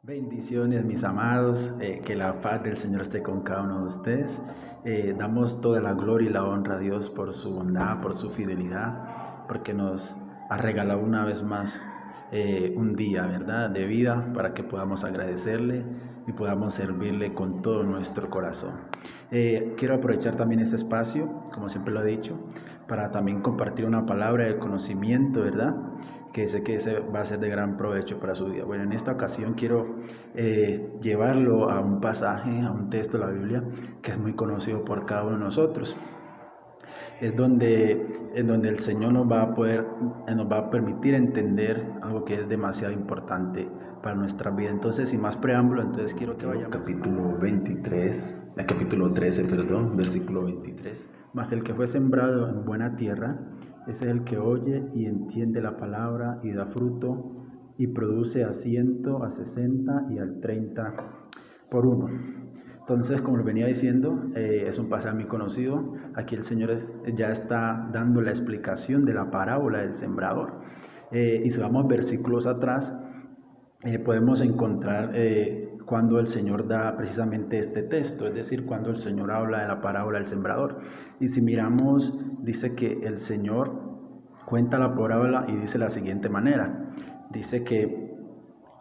Bendiciones, mis amados, que la paz del Señor esté con cada uno de ustedes. Damos toda la gloria y la honra a Dios por su bondad, por su fidelidad, porque nos ha regalado una vez más un día, ¿verdad?, de vida para que podamos agradecerle y podamos servirle con todo nuestro corazón. Quiero aprovechar también este espacio, como siempre lo he dicho, para también compartir una palabra de conocimiento, ¿verdad?, que sé que ese va a ser de gran provecho para su vida. Bueno, en esta ocasión quiero llevarlo a un pasaje, a un texto de la Biblia que es muy conocido por cada uno de nosotros. Es donde el Señor nos va a permitir entender algo que es demasiado importante para nuestra vida. Entonces, sin más preámbulo, entonces quiero que vayamos capítulo 13, perdón, versículo 23. Mas el que fue sembrado en buena tierra, ese es el que oye y entiende la palabra y da fruto y produce a 100, a 60 y al 30 por uno. Entonces, como les venía diciendo, es un pasaje muy conocido. Aquí el Señor ya está dando la explicación de la parábola del sembrador. Y si vamos versículos atrás, podemos encontrar cuando el Señor da precisamente este texto, es decir, cuando el Señor habla de la parábola del sembrador. Y si miramos, dice que el Señor cuenta la parábola y dice la siguiente manera. Dice que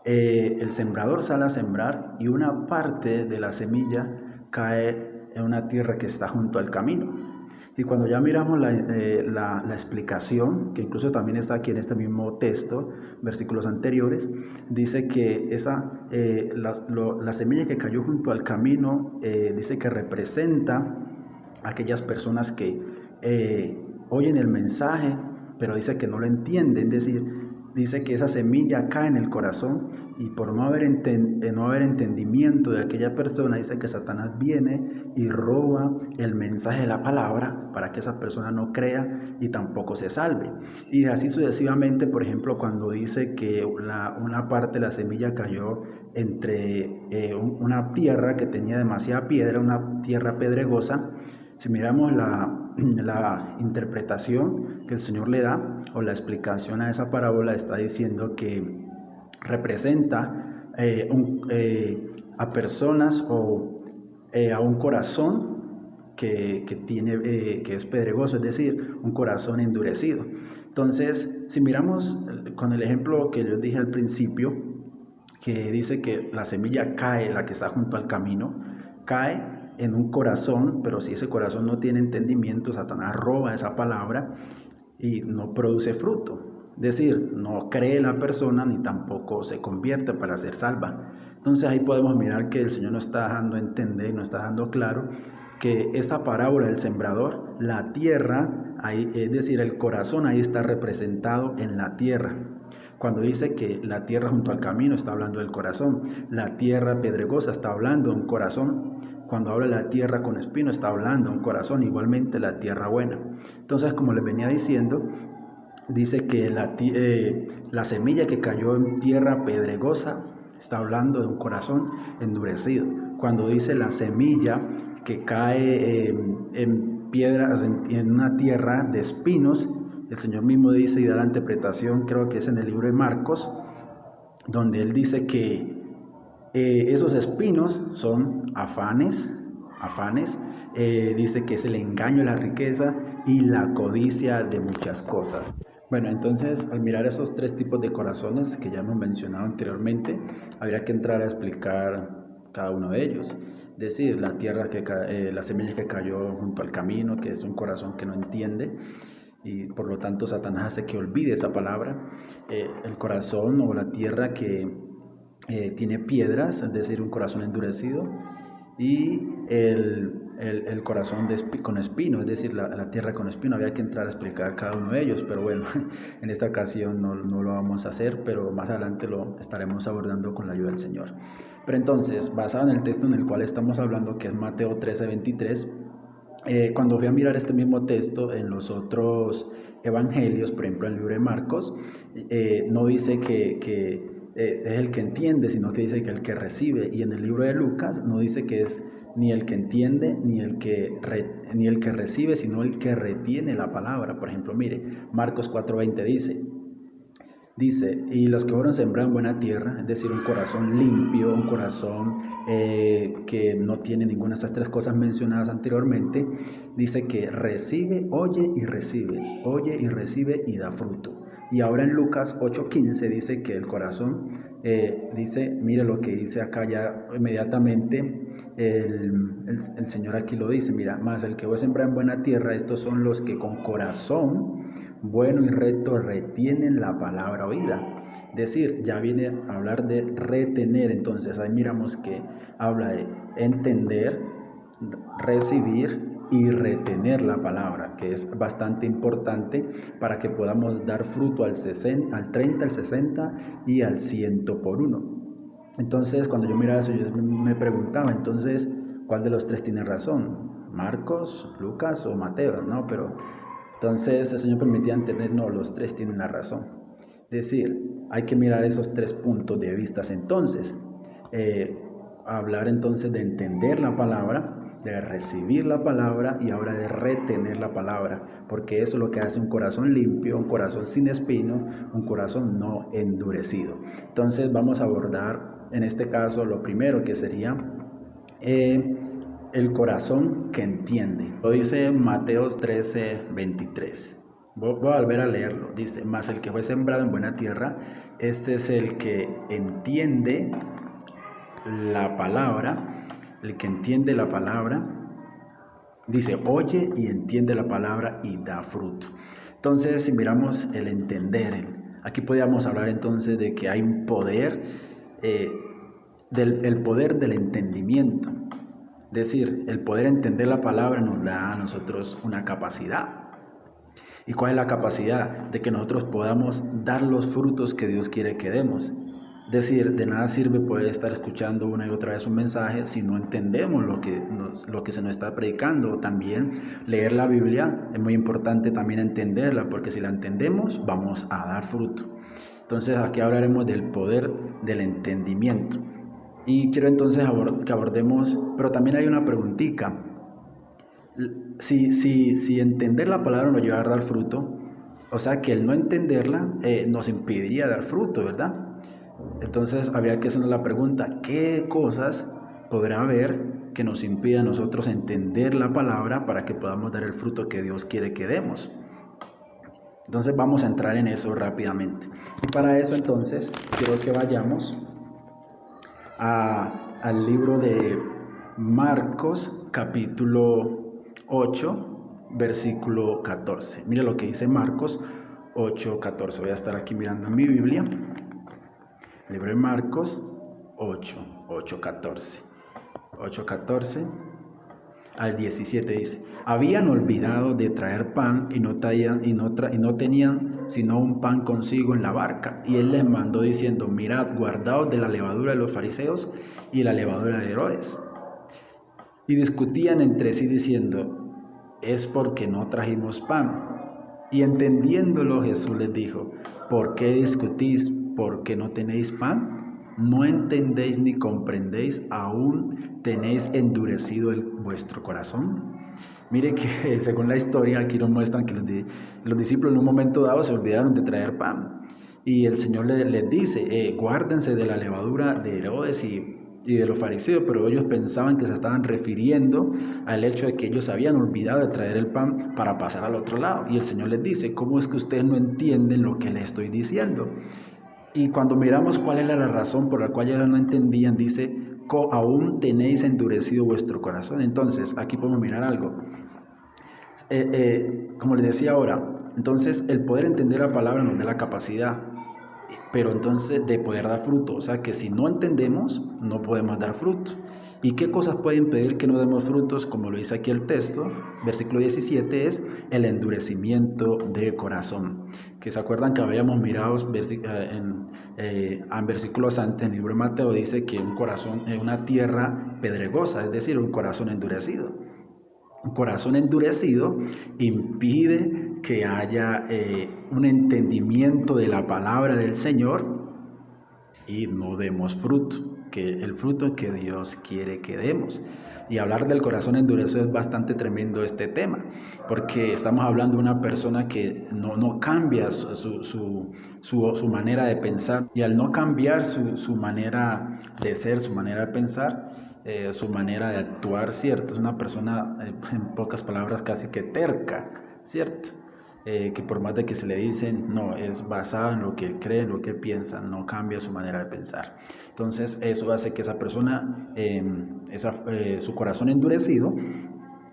el sembrador sale a sembrar y una parte de la semilla cae en una tierra que está junto al camino. Y cuando ya miramos la explicación, que incluso también está aquí en este mismo texto, versículos anteriores, dice que la semilla que cayó junto al camino, dice que representa a aquellas personas que oyen el mensaje, pero dice que no lo entienden, es decir, dice que esa semilla cae en el corazón y por no haber entendimiento de aquella persona, dice que Satanás viene y roba el mensaje de la palabra para que esa persona no crea y tampoco se salve. Y así sucesivamente, por ejemplo, cuando dice que una parte de la semilla cayó entre una tierra que tenía demasiada piedra, una tierra pedregosa. Si miramos la interpretación que el Señor le da o la explicación a esa parábola, está diciendo que representa a personas o a un corazón que es pedregoso, es decir, un corazón endurecido. Entonces, si miramos con el ejemplo que yo dije al principio, que dice que la semilla cae, la que está junto al camino, cae en un corazón, pero si ese corazón no tiene entendimiento, Satanás roba esa palabra y no produce fruto. Es decir, no cree la persona ni tampoco se convierte para ser salva. Entonces ahí podemos mirar que el Señor nos está dejando entender, nos está dando claro que esa parábola del sembrador, la tierra, ahí, es decir, el corazón ahí está representado en la tierra. Cuando dice que la tierra junto al camino, está hablando del corazón. La tierra pedregosa está hablando de un corazón. Cuando habla de la tierra con espino, está hablando de un corazón. Igualmente la tierra buena. Entonces, como les venía diciendo, dice que la semilla que cayó en tierra pedregosa, está hablando de un corazón endurecido. Cuando dice la semilla que cae en piedras, en una tierra de espinos, el Señor mismo dice y da la interpretación, creo que es en el libro de Marcos, donde Él dice que esos espinos son afanes, dice que es el engaño, la riqueza y la codicia de muchas cosas. Bueno, entonces al mirar esos tres tipos de corazones que ya hemos mencionado anteriormente, habría que entrar a explicar cada uno de ellos. Es decir, la semilla que cayó junto al camino, que es un corazón que no entiende, y por lo tanto Satanás hace que olvide esa palabra. El corazón o la tierra que tiene piedras, es decir, un corazón endurecido, y el corazón con espino, es decir, la tierra con espino. Había que entrar a explicar cada uno de ellos, pero bueno, en esta ocasión no lo vamos a hacer, pero más adelante lo estaremos abordando con la ayuda del Señor. Pero entonces, basado en el texto en el cual estamos hablando, que es Mateo 13:23, cuando fui a mirar este mismo texto en los otros evangelios, por ejemplo en el libro de Marcos, no dice que es el que entiende, sino que dice que el que recibe. Y en el libro de Lucas no dice que es ni el que entiende ni el que recibe, sino el que retiene la palabra. Por ejemplo, mire, Marcos 4:20 Dice, y los que fueron sembrados en buena tierra, es decir, un corazón limpio, un corazón que no tiene ninguna de esas tres cosas mencionadas anteriormente, dice que recibe, oye y recibe y da fruto. Y ahora en Lucas 8:15 dice que el corazón, dice, mire lo que dice acá ya inmediatamente, el Señor aquí lo dice, mira, más el que fue sembrado en buena tierra, estos son los que con corazón bueno y recto retienen la palabra oída. Es decir, ya viene a hablar de retener, entonces ahí miramos que habla de entender, recibir y retener la palabra, que es bastante importante para que podamos dar fruto al 60, al 30, al 60 y al 100 por uno. Entonces, cuando yo miraba eso, yo me preguntaba, entonces, ¿cuál de los tres tiene razón? ¿Marcos, Lucas o Mateo? No, pero entonces el Señor permitía entender, no, los tres tienen la razón. Es decir, hay que mirar esos tres puntos de vista. Entonces, hablar entonces de entender la palabra, de recibir la palabra y ahora de retener la palabra, porque eso es lo que hace un corazón limpio, un corazón sin espino, un corazón no endurecido. Entonces vamos a abordar en este caso lo primero, que sería el corazón que entiende. Lo dice Mateos 13:23. Voy a volver a leerlo. Dice, mas el que fue sembrado en buena tierra, este es el que entiende la palabra, el que entiende la palabra, dice, oye y entiende la palabra y da fruto. Entonces, si miramos el entender, aquí podríamos hablar entonces de que hay un poder, el poder del entendimiento. Es decir, el poder entender la palabra nos da a nosotros una capacidad. ¿Y cuál es la capacidad? De que nosotros podamos dar los frutos que Dios quiere que demos. Es decir, de nada sirve poder estar escuchando una y otra vez un mensaje si no entendemos lo que se nos está predicando. También leer la Biblia es muy importante también entenderla, porque si la entendemos vamos a dar fruto. Entonces aquí hablaremos del poder del entendimiento. Y quiero entonces que abordemos, pero también hay una preguntita. Si entender la palabra nos lleva a dar fruto, o sea que el no entenderla nos impediría dar fruto, ¿verdad? Entonces habría que hacernos la pregunta, ¿qué cosas podrá haber que nos impida a nosotros entender la palabra para que podamos dar el fruto que Dios quiere que demos? Entonces vamos a entrar en eso rápidamente. Y para eso entonces quiero que vayamos al libro de Marcos capítulo 8, versículo 14. Mire lo que dice Marcos 8:14. Voy a estar aquí mirando en mi Biblia. Libro de Marcos 8:14. 8:14 al 17 dice, habían olvidado de traer pan y no tenían sino un pan consigo en la barca. Y él les mandó diciendo, mirad, guardaos de la levadura de los fariseos y la levadura de Herodes. Y discutían entre sí diciendo, es porque no trajimos pan. Y entendiéndolo Jesús les dijo, ¿por qué discutís? ¿Porque no tenéis pan? ¿No entendéis ni comprendéis? ¿Aún tenéis endurecido vuestro corazón? Mire que según la historia aquí nos muestran que los discípulos en un momento dado se olvidaron de traer pan. Y el Señor les dice, guárdense de la levadura de Herodes y de los fariseos, pero ellos pensaban que se estaban refiriendo al hecho de que ellos habían olvidado de traer el pan para pasar al otro lado. Y el Señor les dice, ¿cómo es que ustedes no entienden lo que les estoy diciendo? Y cuando miramos cuál era la razón por la cual ellos no entendían, dice, aún tenéis endurecido vuestro corazón. Entonces, aquí podemos mirar algo. Como les decía ahora, entonces el poder entender la palabra nos da la capacidad, pero entonces de poder dar fruto. O sea que si no entendemos, no podemos dar fruto. ¿Y qué cosas pueden impedir que no demos frutos? Como lo dice aquí el texto, versículo 17, es el endurecimiento de corazón. Que se acuerdan que habíamos mirado en versículos antes, en el libro de Mateo, dice que un corazón es una tierra pedregosa, es decir, un corazón endurecido. Un corazón endurecido impide que haya un entendimiento de la palabra del Señor y no demos fruto, que el fruto que Dios quiere que demos. Y hablar del corazón endurecido es bastante tremendo este tema, porque estamos hablando de una persona que no cambia su manera de pensar, y al no cambiar su manera de ser, su manera de pensar, su manera de actuar, ¿cierto? Es una persona, en pocas palabras, casi que terca, ¿cierto? Que por más de que se le dicen, no, es basado en lo que él cree, en lo que él piensa, no cambia su manera de pensar. Entonces eso hace que esa persona, su corazón endurecido,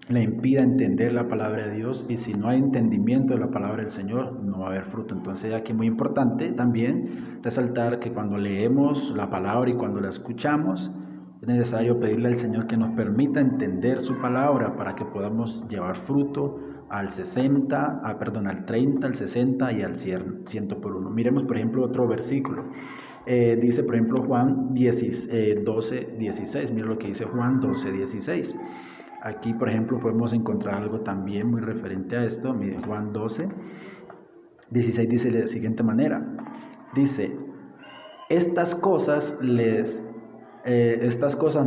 le impida entender la palabra de Dios, y si no hay entendimiento de la palabra del Señor, no va a haber fruto. Entonces aquí es muy importante también resaltar que cuando leemos la palabra y cuando la escuchamos, es necesario pedirle al Señor que nos permita entender su palabra para que podamos llevar fruto al 30, al 60 y al 100 por uno. Miremos por ejemplo otro versículo. Dice por ejemplo Juan 12, 16. Mira lo que dice Juan 12, 16. Aquí por ejemplo podemos encontrar algo también muy referente a esto. Mire, Juan 12, 16 dice de la siguiente manera. Dice, estas cosas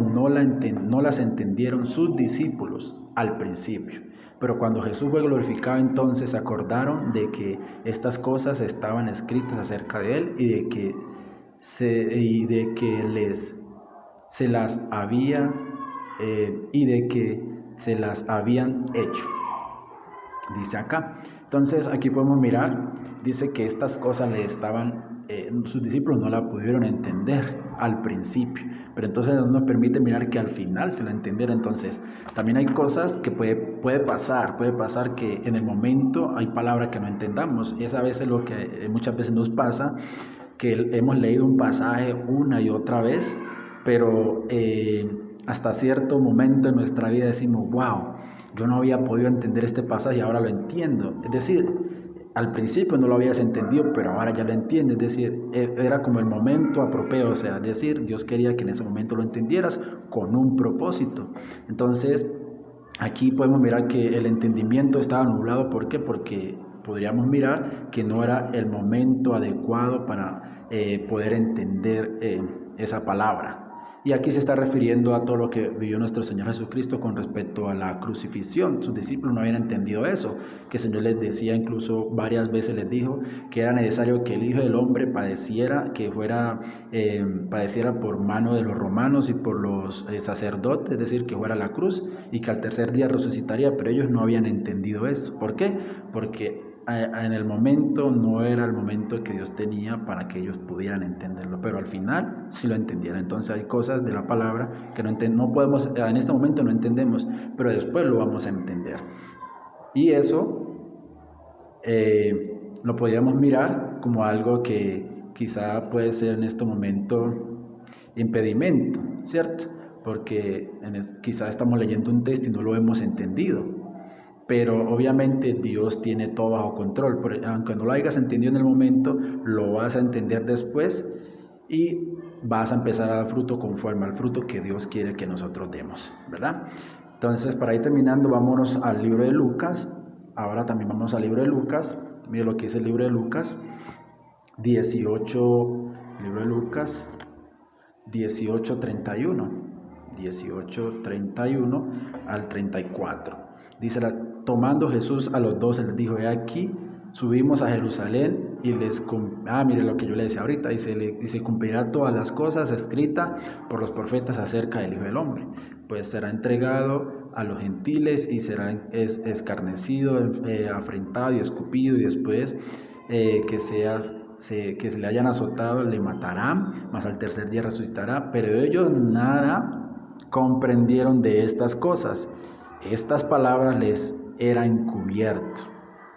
no las entendieron sus discípulos al principio, pero cuando Jesús fue glorificado, entonces se acordaron de que estas cosas estaban escritas acerca de él y de que se las habían hecho. Dice acá. Entonces aquí podemos mirar, dice que estas cosas sus discípulos no la pudieron entender al principio, pero entonces nos permite mirar que al final se la entendieron. Entonces también hay cosas que puede pasar que en el momento hay palabras que no entendamos, y es a veces lo que muchas veces nos pasa, que hemos leído un pasaje una y otra vez, pero hasta cierto momento en nuestra vida decimos, wow, yo no había podido entender este pasaje y ahora lo entiendo. Es decir, al principio no lo habías entendido, pero ahora ya lo entiendes. Es decir, era como el momento apropiado, o sea, es decir, Dios quería que en ese momento lo entendieras con un propósito. Entonces, aquí podemos mirar que el entendimiento estaba nublado. ¿Por qué? Porque podríamos mirar que no era el momento adecuado para poder entender esa palabra. Y aquí se está refiriendo a todo lo que vivió nuestro Señor Jesucristo con respecto a la crucifixión. Sus discípulos no habían entendido eso, que el Señor les decía, incluso varias veces les dijo, que era necesario que el Hijo del Hombre padeciera, padeciera por mano de los romanos y por los sacerdotes, es decir, que fuera a la cruz, y que al tercer día resucitaría, pero ellos no habían entendido eso. ¿Por qué? Porque en el momento no era el momento que Dios tenía para que ellos pudieran entenderlo, pero al final sí lo entendieron. Entonces hay cosas de la palabra que no podemos, en este momento no entendemos, pero después lo vamos a entender. Y eso lo podríamos mirar como algo que quizá puede ser en este momento impedimento, ¿cierto? Porque quizá estamos leyendo un texto y no lo hemos entendido. Pero obviamente Dios tiene todo bajo control, aunque no lo hayas entendido en el momento, lo vas a entender después y vas a empezar a dar fruto conforme al fruto que Dios quiere que nosotros demos, ¿verdad? Entonces, para ir terminando, vámonos al libro de Lucas. Ahora también vamos al libro de Lucas. Mira lo que dice el libro de Lucas 18, libro de Lucas 18:31 al 34. Dice, tomando Jesús a los 12, les dijo, he aquí, subimos a Jerusalén y mire lo que yo le decía ahorita, dice, cumplirá todas las cosas escritas por los profetas acerca del Hijo del Hombre, pues será entregado a los gentiles y será escarnecido, afrentado y escupido, y después que se le hayan azotado le matarán, mas al tercer día resucitará. Pero ellos nada comprendieron de estas cosas. Estas palabras les era encubierto,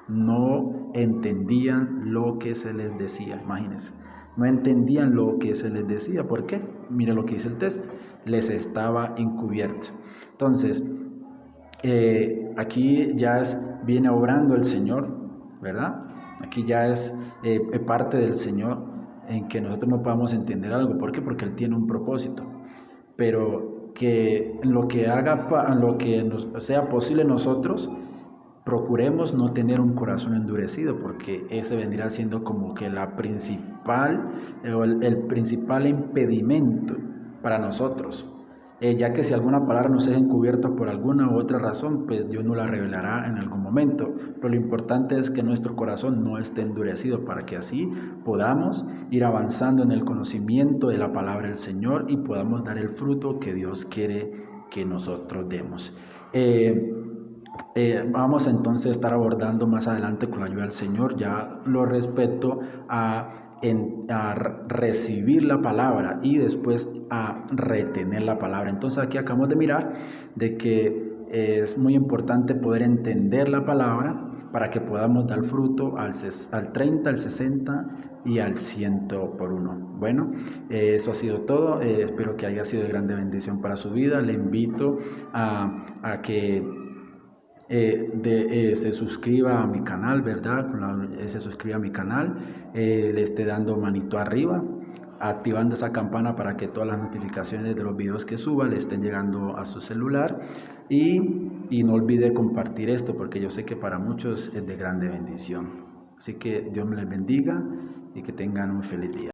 no entendían lo que se les decía. Imagínense, no entendían lo que se les decía. ¿Por qué? Mire lo que dice el texto, les estaba encubierto. Entonces, aquí ya viene obrando el Señor, ¿verdad? Aquí ya es parte del Señor en que nosotros no podamos entender algo. ¿Por qué? Porque Él tiene un propósito, pero que en lo que nos sea posible nosotros procuremos no tener un corazón endurecido, porque ese vendría siendo como que el principal impedimento para nosotros ya que si alguna palabra nos es encubierta por alguna u otra razón, pues Dios nos la revelará en algún momento. Pero lo importante es que nuestro corazón no esté endurecido para que así podamos ir avanzando en el conocimiento de la palabra del Señor y podamos dar el fruto que Dios quiere que nosotros demos. Vamos entonces a estar abordando más adelante con la ayuda del Señor ya lo respecto a recibir la palabra y después a retener la palabra. Entonces aquí acabamos de mirar de que es muy importante poder entender la palabra para que podamos dar fruto al 30, al 60 y al 100 por uno. Bueno, eso ha sido todo. Espero que haya sido de grande bendición para su vida. Le invito a que se suscriba a mi canal, ¿verdad? Se suscriba a mi canal, le esté dando manito arriba, activando esa campana para que todas las notificaciones de los videos que suba le estén llegando a su celular y no olvide compartir esto porque yo sé que para muchos es de grande bendición. Así que Dios me les bendiga y que tengan un feliz día.